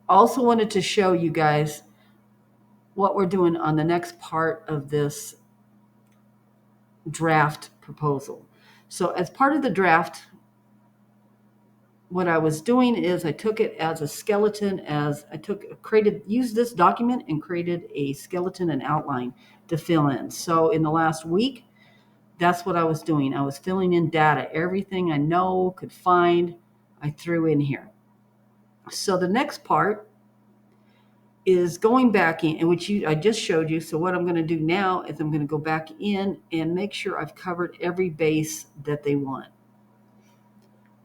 Also wanted to show you guys what we're doing on the next part of this draft proposal. So as part of the draft, what I was doing is I took it as a skeleton, used this document and created a skeleton and outline to fill in. So in the last week, that's what I was doing. I was filling in data. Everything I know, could find, I threw in here. So the next part is going back in, which I just showed you. So what I'm going to do now is I'm going to go back in and make sure I've covered every base that they want.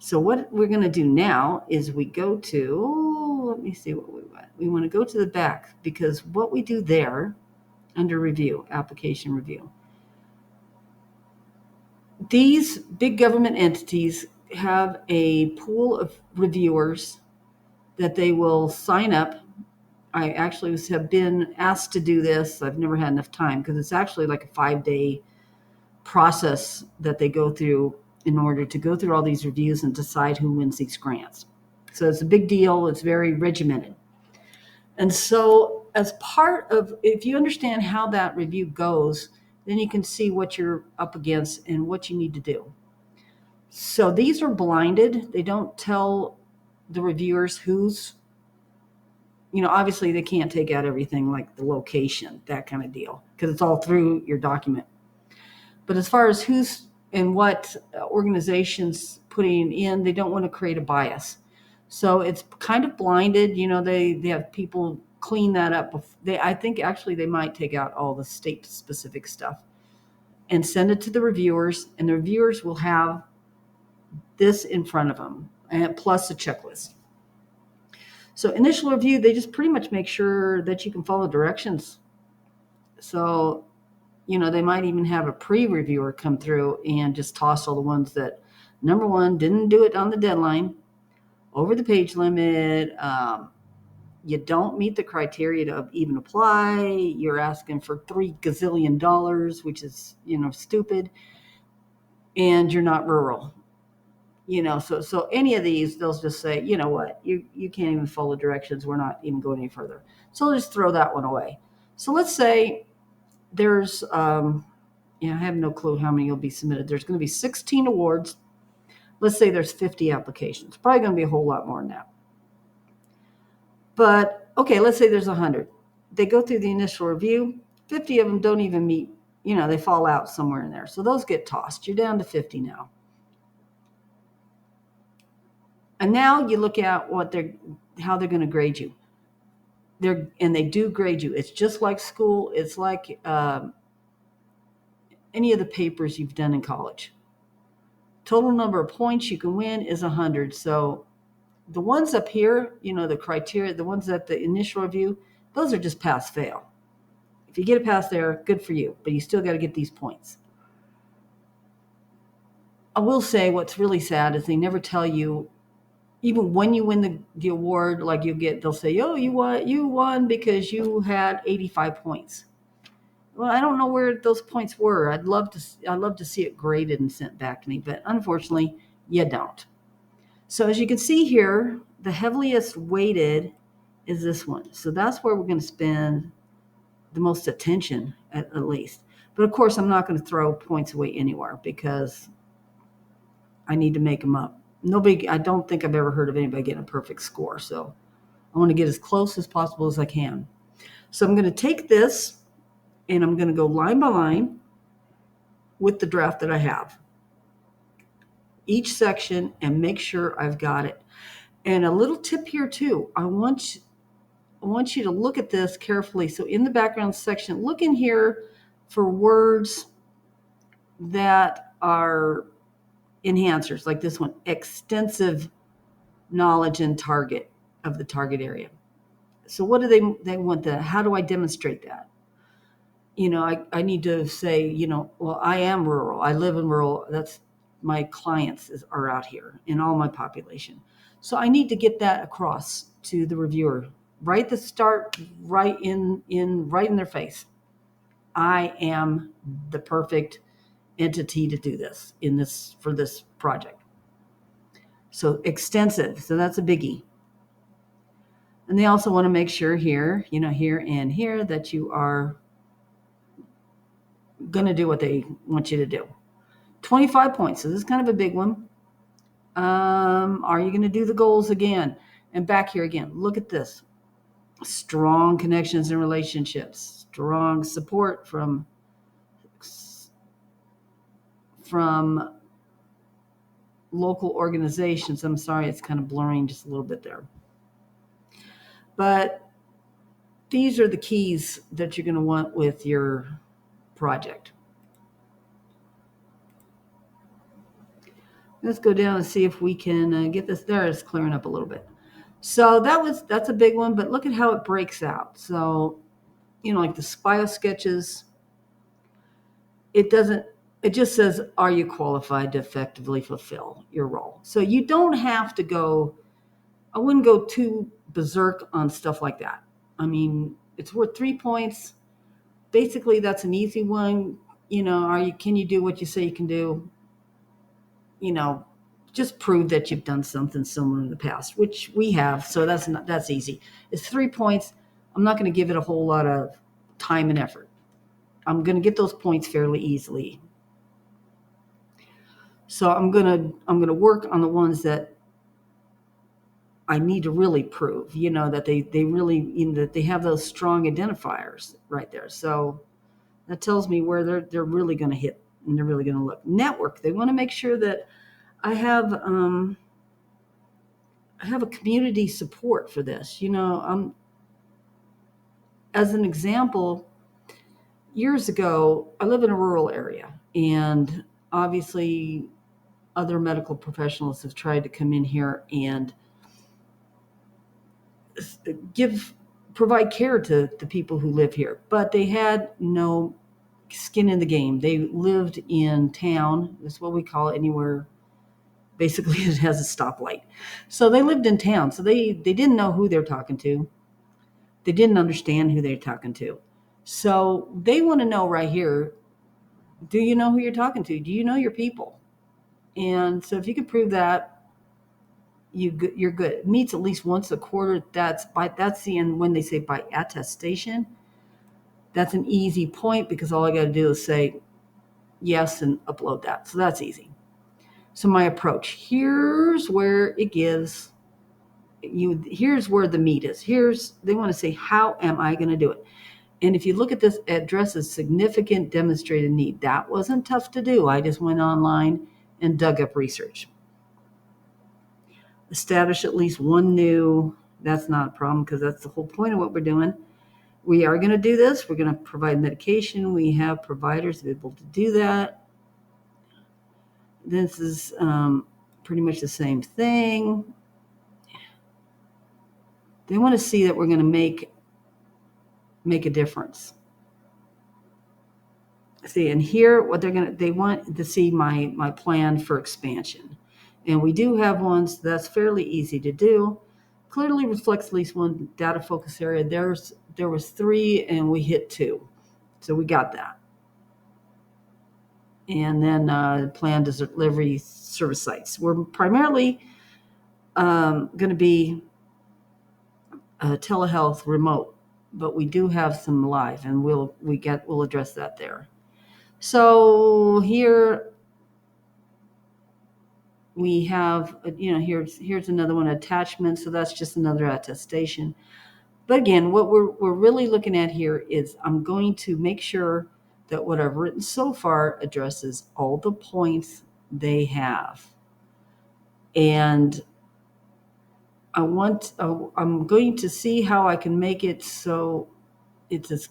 So what we're going to do now is we go to, let me see what we want. We want to go to the back, because what we do there under review, application review, these big government entities have a pool of reviewers that they will sign up. I actually have been asked to do this. I've never had enough time, because it's actually like a 5-day process that they go through in order to go through all these reviews and decide who wins these grants. So it's a big deal. It's very regimented. And so as part of, if you understand how that review goes, then you can see what you're up against and what you need to do. So these are blinded. They don't tell the reviewers who's, obviously they can't take out everything like the location, that kind of deal, because it's all through your document. But as far as who's and what organizations putting in, they don't want to create a bias. So it's kind of blinded. They have people clean that up. I think actually they might take out all the state specific stuff and send it to the reviewers, and the reviewers will have this in front of them, and plus a checklist. So initial review, they just pretty much make sure that you can follow directions. So, they might even have a pre-reviewer come through and just toss all the ones that, number one, didn't do it on the deadline, over the page limit, you don't meet the criteria to even apply, you're asking for $3 gazillion, which is, stupid, and you're not rural. So any of these, they'll just say, you know what, you can't even follow directions, we're not even going any further. So I'll just throw that one away. So let's say there's, I have no clue how many will be submitted. There's going to be 16 awards. Let's say there's 50 applications. Probably going to be a whole lot more than that. But okay, let's say there's 100. They go through the initial review. 50 of them don't even meet, they fall out somewhere in there. So those get tossed. You're down to 50 now. And now you look at how they're going to grade you. They do grade you. It's just like school. It's like any of the papers you've done in college. Total number of points you can win is 100. So the ones up here, the criteria, the ones at the initial review, those are just pass fail. If you get a pass there, good for you, but you still got to get these points. I will say what's really sad is they never tell you, even when you win the award, like they'll say, oh, you won because you had 85 points. Well, I don't know where those points were. I'd love to see it graded and sent back to me, but unfortunately, you don't. So as you can see here, the heaviest weighted is this one. So that's where we're going to spend the most attention, at least. But of course, I'm not going to throw points away anywhere, because I need to make them up. I don't think I've ever heard of anybody getting a perfect score. So I want to get as close as possible as I can. So I'm going to take this and I'm going to go line by line with the draft that I have, each section, and make sure I've got it. And a little tip here too, I want you to look at this carefully. So in the background section, look in here for words that are enhancers, like this one, extensive knowledge and target of the target area. So what do they want how do I demonstrate that? I need to say, well, I am rural. I live in rural. That's my clients are out here in all my population. So I need to get that across to the reviewer right at the start, right in their face. I am the perfect entity to do this for this project. So extensive. So that's a biggie. And they also want to make sure here, here and here, that you are going to do what they want you to do. 25 points. So this is kind of a big one. Are you going to do the goals again? And back here again, look at this. Strong connections and relationships, strong support from local organizations. I'm sorry, it's kind of blurring just a little bit there. But these are the keys that you're going to want with your project. Let's go down and see if we can get this there. It's clearing up a little bit. So that's a big one, but look at how it breaks out. So, like the SPIO sketches, it just says, are you qualified to effectively fulfill your role? So you don't have to go, I wouldn't go too berserk on stuff like that. I mean, it's worth 3 points. Basically, that's an easy one. Can you do what you say you can do? Just prove that you've done something similar in the past, which we have. So that's easy. It's 3 points. I'm not going to give it a whole lot of time and effort. I'm going to get those points fairly easily. So I'm going to work on the ones that I need to really prove, that they really, that they have those strong identifiers right there. So that tells me where they're really going to hit and they're really going to look. Network. They want to make sure that I have a community support for this. As an example, years ago, I live in a rural area, and obviously other medical professionals have tried to come in here and provide care to the people who live here, but they had no skin in the game. They lived in town. That's what we call it anywhere. Basically, it has a stoplight. So they lived in town. So they didn't know who they're talking to. They didn't understand who they're talking to. So they want to know right here, do you know who you're talking to? Do you know your people? And so if you can prove that, you're good. It meets at least once a quarter. That's the end when they say by attestation. That's an easy point because all I got to do is say yes and upload that. So that's easy. So my approach, here's where it gives you, here's where the meat is. They want to say, how am I going to do it? And if you look at this, it addresses significant demonstrated need. That wasn't tough to do. I just went online and dug up research. Establish at least one new, that's not a problem because that's the whole point of what we're doing. We are going to do this. We're going to provide medication. We have providers able to do that. This is pretty much the same thing. They want to see that we're going to make a difference. See, and here what they want to see my plan for expansion. And we do have ones that's fairly easy to do. Clearly reflects at least one data focus area. There was 3 and we hit 2. So we got that. And then plan delivery service sites. We're primarily going to be telehealth remote, but we do have some live, and we'll address that there. So here we have, here's another one, attachment. So that's just another attestation. But again, what we're really looking at here is I'm going to make sure that what I've written so far addresses all the points they have. And I'm going to see how I can make it so it's as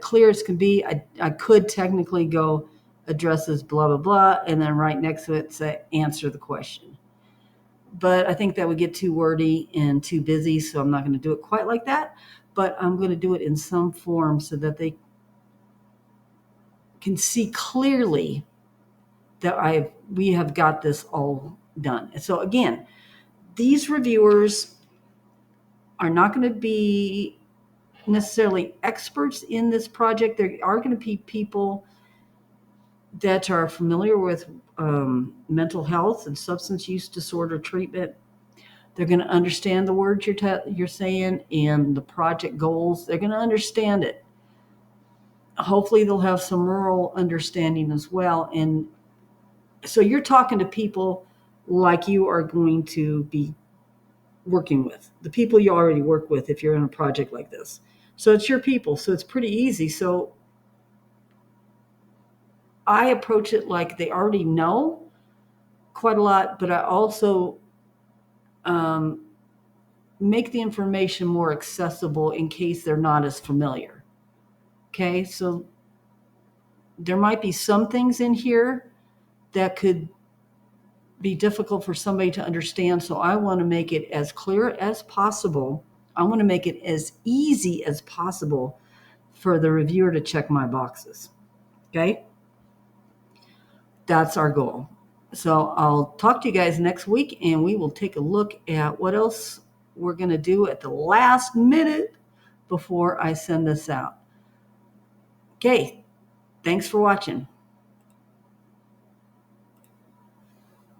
clear as can be. I could technically go addresses blah, blah, blah, and then right next to it say answer the question. But I think that would get too wordy and too busy, so I'm not going to do it quite like that. But I'm going to do it in some form so that they can see clearly that we have got this all done. So again, these reviewers are not going to be necessarily experts in this project. There are going to be people that are familiar with mental health and substance use disorder treatment. They're going to understand the words you're saying and the project goals. They're going to understand it. Hopefully they'll have some rural understanding as well. And so you're talking to people like you are going to be working with, the people you already work with if you're in a project like this. So it's your people. So it's pretty easy. So I approach it like they already know quite a lot, but I also make the information more accessible in case they're not as familiar. Okay, so there might be some things in here that could be difficult for somebody to understand. So I want to make it as clear as possible. I want to make it as easy as possible for the reviewer to check my boxes. Okay? That's our goal. So I'll talk to you guys next week and we will take a look at what else we're going to do at the last minute before I send this out. Okay. Thanks for watching.